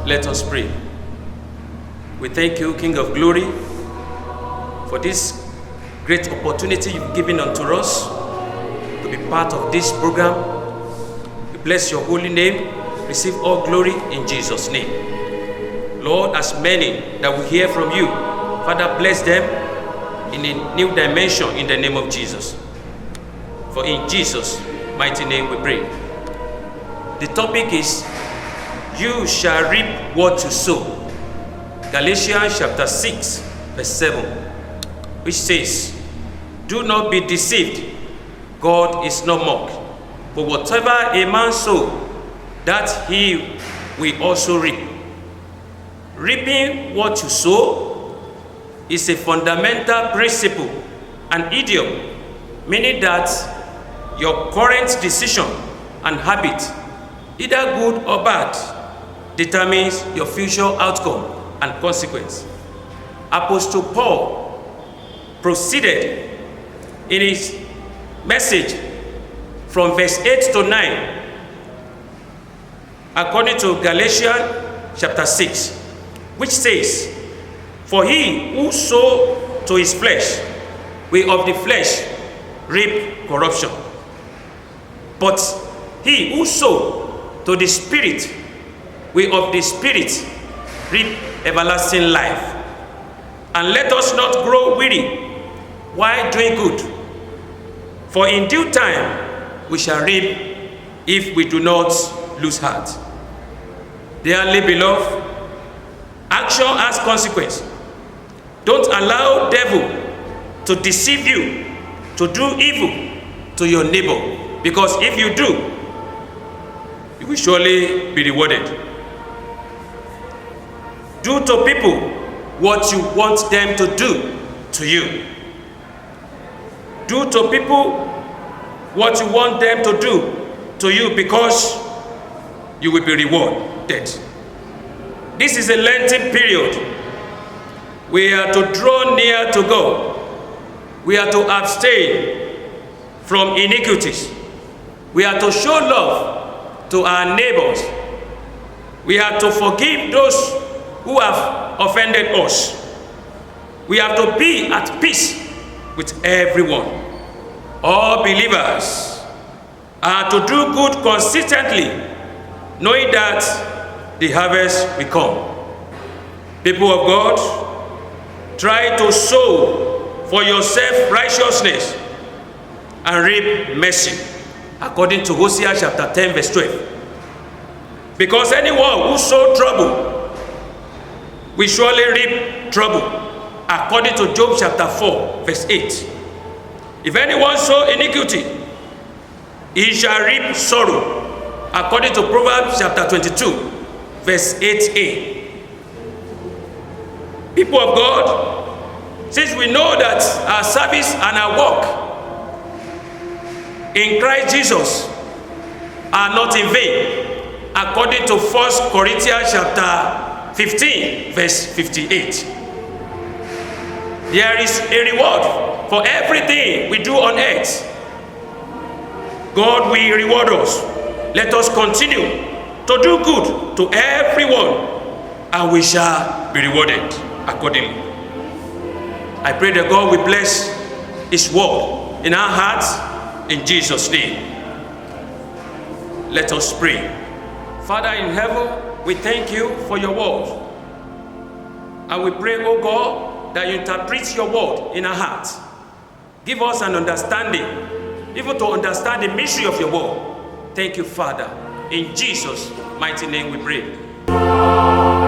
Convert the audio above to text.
Let us pray. We thank you, King of Glory, for this great opportunity you've given unto us to be part of this program. We bless your holy name. Receive all glory in Jesus' name. Lord, as many that will hear from you, Father, bless them in a new dimension in the name of Jesus. For in Jesus' mighty name we pray. The topic is, you shall reap what you sow. Galatians chapter 6, verse 7, which says, do not be deceived, God is not mocked. For whatever a man sow, that he will also reap. Reaping what you sow is a fundamental principle, an idiom, meaning that your current decision and habit, either good or bad, determines your future outcome and consequence. Apostle Paul proceeded in his message from verse 8 to 9, according to Galatians chapter 6, which says, for he who sow to his flesh will of the flesh reap corruption. But he who sow to the Spirit will of the Spirit reap everlasting life. And let us not grow weary while doing good, for in due time we shall reap if we do not lose heart. Dearly beloved, action has consequence. Don't allow devil to deceive you to do evil to your neighbor, because if you do, you will surely be rewarded. Do to people what you want them to do to you. Do to people what you want them to do to you, because you will be rewarded. This is a Lenten period. We are to draw near to God. We are to abstain from iniquities. We are to show love to our neighbors. We are to forgive those who have offended us. We have to be at peace with everyone. All believers are to do good consistently, knowing that the harvest will come. People of God, try to sow for yourself righteousness and reap mercy, according to Hosea chapter 10, verse 12. Because anyone who sows trouble will surely reap trouble, according to Job chapter 4, verse 8. If anyone sow iniquity, he shall reap sorrow, according to Proverbs chapter 22, verse 8a. People of God, since we know that our service and our work in Christ Jesus are not in vain, according to 1 Corinthians chapter 15, verse 58. There is a reward for everything we do on earth. God will reward us. Let us continue to do good to everyone, and we shall be rewarded accordingly. I pray that God will bless His word in our hearts, in Jesus' name. Let us pray. Father in heaven, we thank you for your word. And we pray, oh God, that you interpret your word in our hearts. Give us an understanding, even to understand the mystery of your word. Thank you, Father. In Jesus' mighty name we pray.